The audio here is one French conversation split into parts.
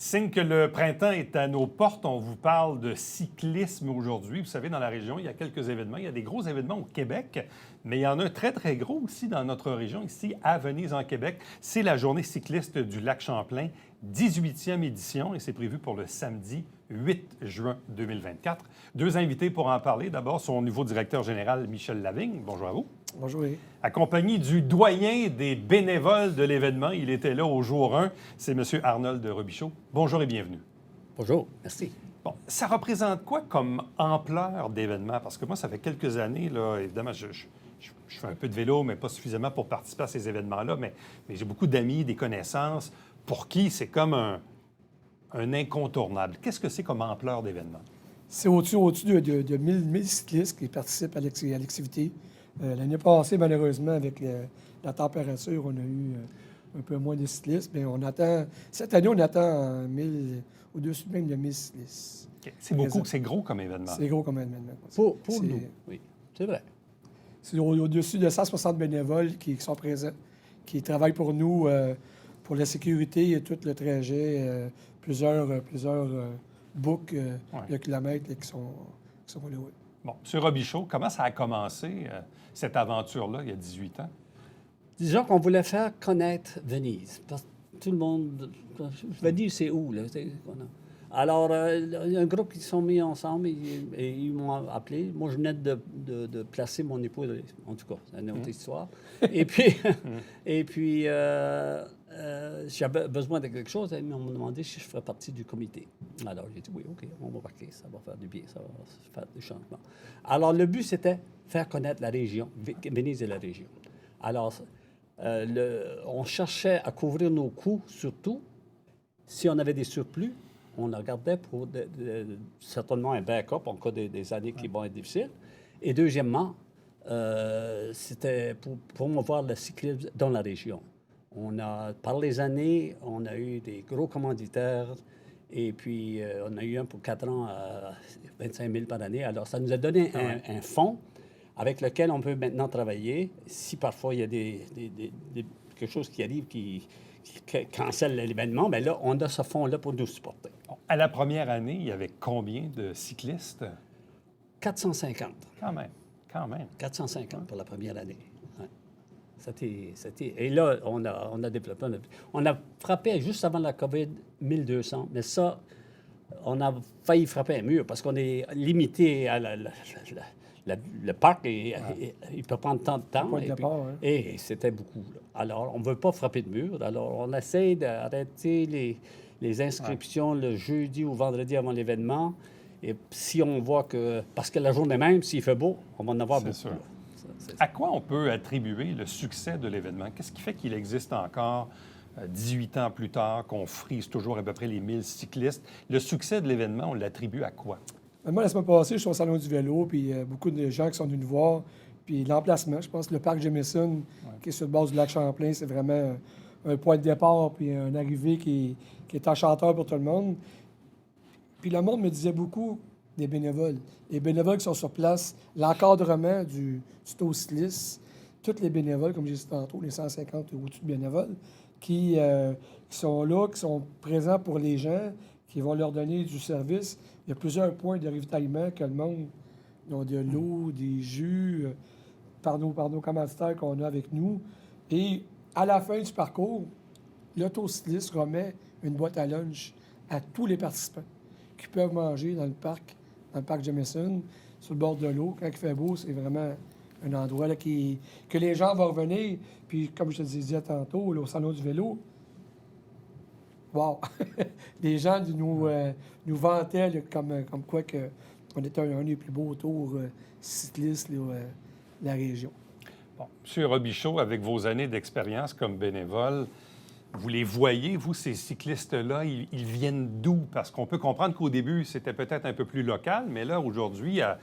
Signe que le printemps est à nos portes, on vous parle de cyclisme aujourd'hui. Vous savez, dans la région, il y a quelques événements. Il y a des gros événements au Québec, mais il y en a un très, très gros aussi dans notre région, ici à Venise, en Québec. C'est la journée cycliste du lac Champlain, 18e édition, et c'est prévu pour le samedi 8 juin 2024. Deux invités pour en parler. D'abord, son nouveau directeur général, Michel Lavigne. Bonjour à vous. Bonjour. Accompagné du doyen des bénévoles de l'événement, il était là au jour 1, c'est M. Arnold de Robichaud. Bonjour et bienvenue. Bonjour, merci. Bon, ça représente quoi comme ampleur d'événement? Parce que moi, ça fait quelques années, là, évidemment, je fais un peu de vélo, mais pas suffisamment pour participer à ces événements-là, mais j'ai beaucoup d'amis, des connaissances, pour qui c'est comme un incontournable. Qu'est-ce que c'est comme ampleur d'événement? C'est au-dessus de 1000 cyclistes qui participent à l'activité. L'année passée, malheureusement, avec la température, on a eu un peu moins de cyclistes, mais cette année, on attend au-dessus même de 1000 cyclistes. Okay. C'est beaucoup, c'est gros comme événement. C'est gros comme événement. Pour nous, oui, c'est vrai. C'est au-dessus de 160 bénévoles qui sont présents, qui travaillent pour nous, pour la sécurité et tout le trajet, plusieurs boucles de kilomètres qui sont là. Oui. Bon, M. Robichaud, comment ça a commencé, cette aventure-là, il y a 18 ans? Disons qu'on voulait faire connaître Venise. Parce que tout le monde... Venise, c'est où, là? Alors, il y a un groupe qui se sont mis ensemble et ils m'ont appelé. Moi, je venais de placer mon épouse, en tout cas, c'est une autre histoire. Et puis, j'avais besoin de quelque chose. Ils m'ont demandé si je ferais partie du comité. Alors, j'ai dit oui, OK, on va marquer, ça va faire du bien, ça va faire du changement. Alors, le but, c'était faire connaître la région, Venise et la région. Alors, on cherchait à couvrir nos coûts, surtout. Si on avait des surplus, on le regardait pour certainement un backup en cas des années qui vont être difficiles. Et deuxièmement, c'était pour promouvoir le cyclisme dans la région. Par les années, on a eu des gros commanditaires et puis on a eu un pour 4 ans à 25 000 par année. Alors, ça nous a donné un fonds avec lequel on peut maintenant travailler. Si parfois il y a quelque chose qui arrive qui cancelle l'événement, bien là, on a ce fonds-là pour nous supporter. À la première année, il y avait combien de cyclistes? 450. Quand même. 450 pour la première année. Ouais. Et là, on a développé... On a frappé, juste avant la COVID, 1200. Mais ça, on a failli frapper un mur parce qu'on est limité à le parc, il peut prendre tant de temps. Et c'était beaucoup. Là. Alors, on ne veut pas frapper de mur. Alors, on essaie d'arrêter les inscriptions le jeudi ou vendredi avant l'événement. Et si on voit que... Parce que la journée même, s'il fait beau, on va en avoir beaucoup. Sûr. À quoi on peut attribuer le succès de l'événement? Qu'est-ce qui fait qu'il existe encore 18 ans plus tard, qu'on frise toujours à peu près les 1000 cyclistes? Le succès de l'événement, on l'attribue à quoi? Moi, la semaine passée, je suis au Salon du vélo, puis beaucoup de gens qui sont venus nous voir. Puis l'emplacement, je pense que le parc Jameson, qui est sur le bord du lac Champlain, c'est vraiment un point de départ, puis une arrivée qui est enchanteur pour tout le monde. Puis le monde me disait beaucoup des bénévoles. Les bénévoles qui sont sur place, l'encadrement du tour cycliste, tous les bénévoles, comme j'ai dit tantôt, les 150 ou au-dessus de bénévoles, qui sont là, qui sont présents pour les gens, qui vont leur donner du service. Il y a plusieurs points de ravitaillement que le monde, ont de l'eau, des jus, par nos commanditaires qu'on a avec nous. Et à la fin du parcours, l'autocycliste remet une boîte à lunch à tous les participants qui peuvent manger dans le parc Jameson, sur le bord de l'eau. Quand il fait beau, c'est vraiment un endroit là, que les gens vont revenir. Puis, comme je te disais tantôt, là, au Salon du vélo, wow! Les gens nous vantaient là, comme quoi on était un des plus beaux tours cyclistes de la région. Bon, M. Robichaud, avec vos années d'expérience comme bénévole, vous les voyez, vous, ces cyclistes-là, ils viennent d'où? Parce qu'on peut comprendre qu'au début, c'était peut-être un peu plus local, mais là, aujourd'hui, à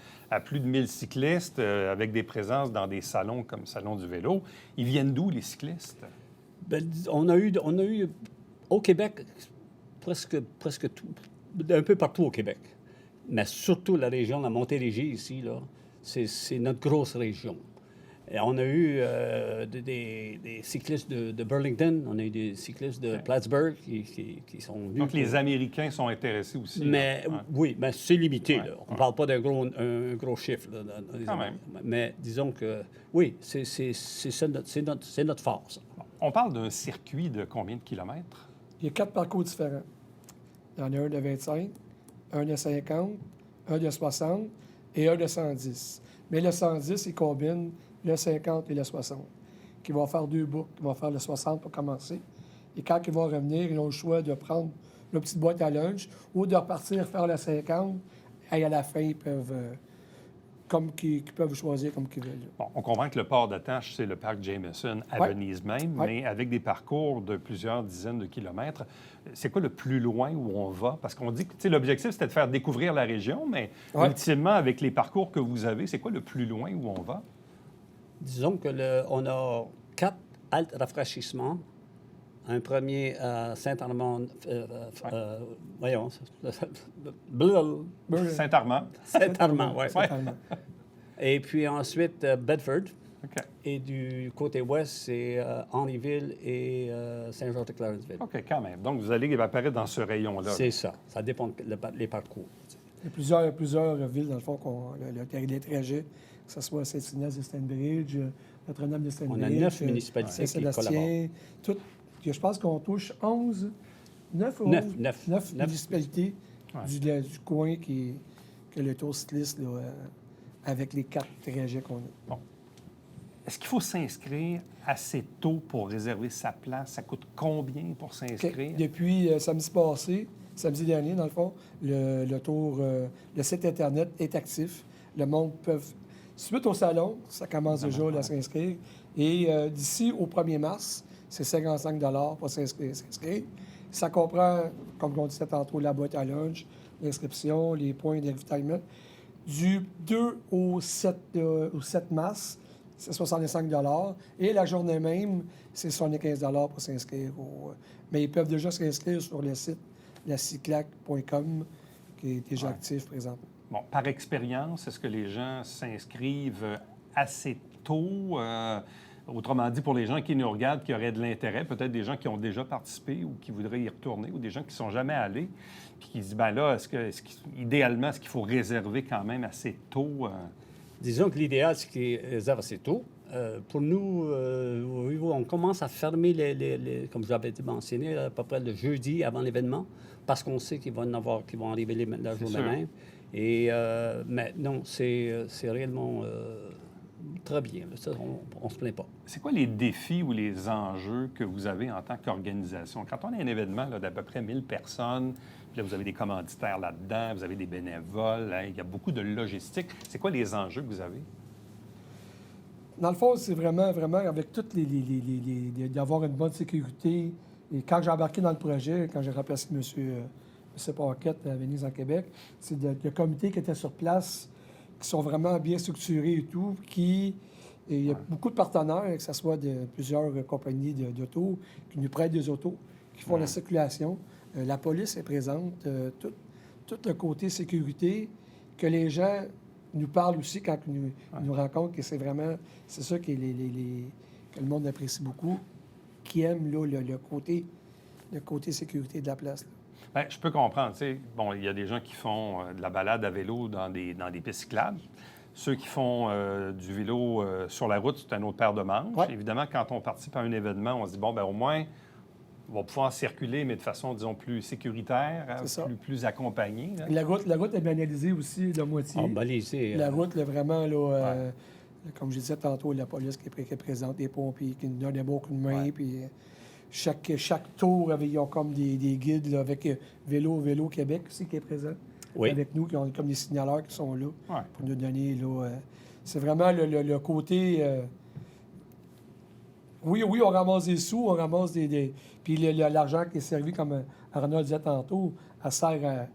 plus de 1000 cyclistes, avec des présences dans des salons comme le Salon du vélo, ils viennent d'où, les cyclistes? Bien, on a eu au Québec presque tout, un peu partout au Québec, mais surtout la région, la Montérégie ici, là, c'est notre grosse région. Et on a eu des cyclistes de Burlington, on a eu des cyclistes de Plattsburgh qui sont venus. Donc, les Américains sont intéressés aussi. Mais là. Ouais. oui, mais c'est limité. Ouais, Là. On ne parle pas d'un gros chiffre. Là, Quand même. Mais disons que oui, c'est notre force. On parle d'un circuit de combien de kilomètres? Il y a 4 parcours différents. Il y en a un de 25, un de 50, un de 60 et un de 110. Mais le 110, il combine le 50 et le 60, qui vont faire 2 boucles, qui vont faire le 60 pour commencer. Et quand ils vont revenir, ils ont le choix de prendre leur petite boîte à lunch ou de repartir faire le 50. Et à la fin, ils peuvent, qu'ils peuvent choisir comme qu'ils veulent. Bon, on comprend que le port d'attache, c'est le parc Jameson à Ouais. Venise même, Ouais. mais avec des parcours de plusieurs dizaines de kilomètres. C'est quoi le plus loin où on va? Parce qu'on dit que tu sais, l'objectif, c'était de faire découvrir la région, mais Ouais. ultimement, avec les parcours que vous avez, c'est quoi le plus loin où on va? Disons que on a 4 haltes rafraîchissements. Un premier à Saint-Armand. Voyons. Saint-Armand. Saint-Armand, oui. Ouais. Et puis ensuite, Bedford. OK. Et du côté ouest, c'est Henryville et Saint-Georges-de-Clarenceville. OK, quand même. Donc, vous allez apparaître dans ce rayon-là. C'est ça. Ça dépend des parcours. Il y a plusieurs villes, dans le fond, les trajets, que ce soit Saint-Ignace de Stanbridge, Notre-Dame de Stanbridge. On a 9 municipalités qui collaborent. Saint-Sébastien. Je pense qu'on touche 11, 9 ou 9, 11? 9. 9 municipalités Ouais. du coin que le tour cycliste là, avec les 4 trajets qu'on a. Bon. Est-ce qu'il faut s'inscrire assez tôt pour réserver sa place? Ça coûte combien pour s'inscrire? Depuis samedi dernier, dans le fond, le tour, le site Internet est actif. Le monde peut, suite au salon, ça commence déjà là, à s'inscrire. Et d'ici au 1er mars, c'est 55 $ pour s'inscrire. Ça comprend, comme on disait tantôt, la boîte à lunch, l'inscription, les points de ravitaillement. Du 2 au 7 mars, c'est 65 $ et la journée même, c'est 75 $ pour s'inscrire. Mais ils peuvent déjà s'inscrire sur le site lacyclac.com qui est déjà actif présentement. Bon, par expérience, est-ce que les gens s'inscrivent assez tôt? Autrement dit, pour les gens qui nous regardent, qui auraient de l'intérêt, peut-être des gens qui ont déjà participé ou qui voudraient y retourner, ou des gens qui ne sont jamais allés, puis qui disent, bien là, idéalement, est-ce qu'il faut réserver quand même assez tôt? Disons que l'idéal, c'est qu'ils réservent assez tôt. Pour nous, on commence à fermer comme j'avais mentionné, à peu près le jeudi avant l'événement, parce qu'on sait qu'ils vont arriver la journée même. Et mais non, c'est réellement très bien. Ça, on ne se plaint pas. C'est quoi les défis ou les enjeux que vous avez en tant qu'organisation? Quand on a un événement d'à peu près 1000 personnes, puis là, vous avez des commanditaires là-dedans, vous avez des bénévoles, hein, il y a beaucoup de logistique. C'est quoi les enjeux que vous avez? Dans le fond, c'est vraiment avec toutes d'avoir une bonne sécurité. Et quand j'ai embarqué dans le projet, quand j'ai remplacé M. Paquette à Venise, en Québec, c'est le comité qui était sur place, qui sont vraiment bien structurés et tout, et il y a beaucoup de partenaires, que ce soit de plusieurs compagnies d'autos, qui nous prêtent des autos, qui font la circulation. La police est présente, tout le côté sécurité, que les gens nous parlent aussi quand ils nous rencontrent, que c'est ça que le monde apprécie beaucoup, qui aime là, le côté sécurité de la place. Là. Bien, je peux comprendre. Tu sais, bon, il y a des gens qui font de la balade à vélo dans des pistes cyclables. Ceux qui font du vélo sur la route, c'est un autre paire de manches. Ouais. Évidemment, quand on participe à un événement, on se dit, bon, bien, au moins, on va pouvoir circuler, mais de façon, disons, plus sécuritaire, plus accompagnée. Là. La route est banalisée aussi de moitié. Balisé. La route, là, vraiment, là, comme je disais tantôt, la police qui est présente, des pompiers qui nous donnent un bon coup de main. Puis chaque tour, ils ont comme des guides là, avec Vélo Québec aussi qui est présent. Oui. Avec nous, qui ont comme des signaleurs qui sont là Ouais. pour nous donner. Là, c'est vraiment le côté. Oui, on ramasse des sous, on ramasse des puis l'argent qui est servi, comme Arnaud disait tantôt, elle sert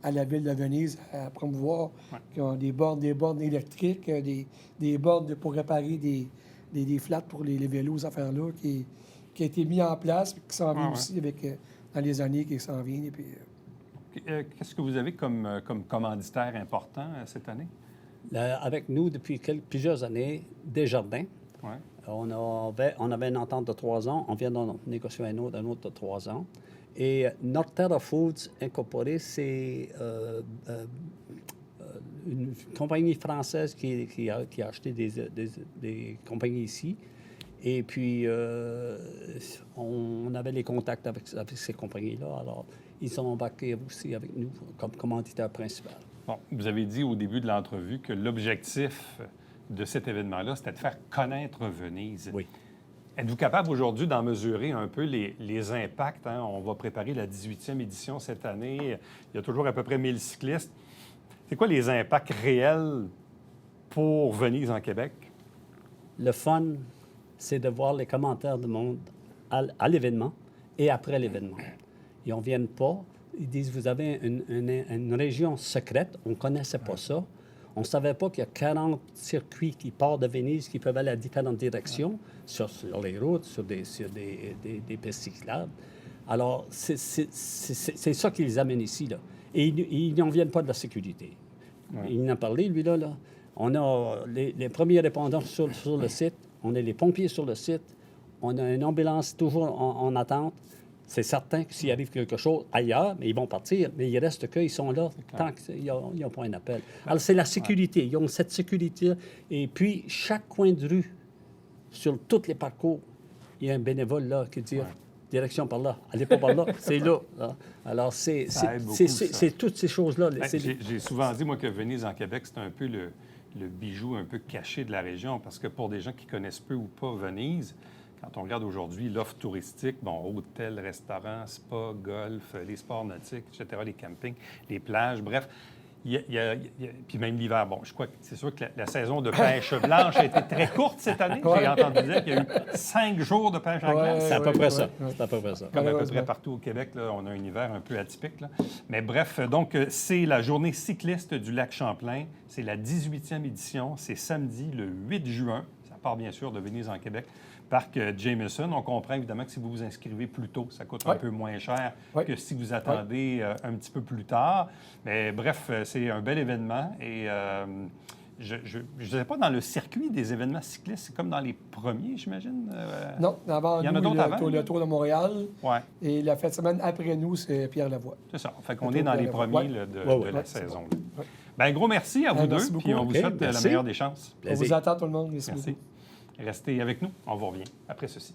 à la ville de Venise à promouvoir, qui ont des bornes électriques, des bornes pour réparer des flats pour les vélos, ces affaires-là, qui a été mis en place, puis qui s'en vient aussi avec, dans les années qui s'en viennent. Et puis, Qu'est-ce que vous avez comme commanditaire important cette année? Avec nous, depuis plusieurs années, Desjardins. Ouais. On avait une entente de 3 ans. On vient d'en négocier un autre de 3 ans. Et Norterra Foods Incorporé, c'est une compagnie française qui a acheté des compagnies ici. Et puis, on avait les contacts avec ces compagnies-là. Alors, ils sont embarqués aussi avec nous comme commanditaire principal. Bon, vous avez dit au début de l'entrevue que l'objectif de cet événement-là, c'était de faire connaître Venise. Oui. Êtes-vous capable aujourd'hui d'en mesurer un peu les impacts? Hein? On va préparer la 18e édition cette année. Il y a toujours à peu près 1000 cyclistes. C'est quoi les impacts réels pour Venise en Québec? Le fun, c'est de voir les commentaires du monde à l'événement et après l'événement. Ils n'en viennent pas. Ils disent, vous avez une région secrète. On ne connaissait pas ça. On ne savait pas qu'il y a 40 circuits qui partent de Venise, qui peuvent aller à différentes directions, sur les routes, sur des pistes cyclables. Alors, c'est ça qui les amène ici, là. Et ils n'en viennent pas de la sécurité. Ouais. Il en a parlé, lui, là. On a les premiers répondants sur le site. On a les pompiers sur le site. On a une ambulance toujours en attente. C'est certain que s'il arrive quelque chose ailleurs, mais ils vont partir, mais il reste qu'ils sont là tant qu'ils n'ont pas un appel. Alors, c'est la sécurité. Ils ont cette sécurité. Et puis, chaque coin de rue, sur tous les parcours, il y a un bénévole là qui dit direction par là, allez pas par là, c'est là. Alors, c'est toutes ces choses-là. J'ai souvent dit, moi, que Venise en Québec, c'est un peu le bijou un peu caché de la région, parce que pour des gens qui connaissent peu ou pas Venise, quand on regarde aujourd'hui l'offre touristique, bon, hôtels, restaurants, spa, golf, les sports nautiques, etc., les campings, les plages, bref, puis même l'hiver. Bon, je crois que c'est sûr que la saison de pêche blanche a été très courte cette année. J'ai entendu dire qu'il y a eu 5 jours de pêche en glace. C'est à peu près ça. C'est à peu près ça. Comme à peu près partout au Québec, là, on a un hiver un peu atypique. Là. Mais bref, donc, c'est la journée cycliste du lac Champlain. C'est la 18e édition. C'est samedi, le 8 juin. Ça part bien sûr de Venise en Québec. Parc Jameson. On comprend évidemment que si vous vous inscrivez plus tôt, ça coûte un peu moins cher que si vous attendez un petit peu plus tard. Mais bref, c'est un bel événement. Et je ne sais pas, dans le circuit des événements cyclistes, c'est comme dans les premiers, j'imagine? Non, avant il y en a d'autres avant? Le Tour de Montréal. Et la fin de semaine après nous, c'est Pierre-Lavoie. C'est ça. Fait qu'on est dans les premiers de la saison. Bien, gros merci à vous deux. Puis on vous souhaite la meilleure des chances. On vous attend, tout le monde. Merci beaucoup. Restez avec nous. On vous revient après ceci.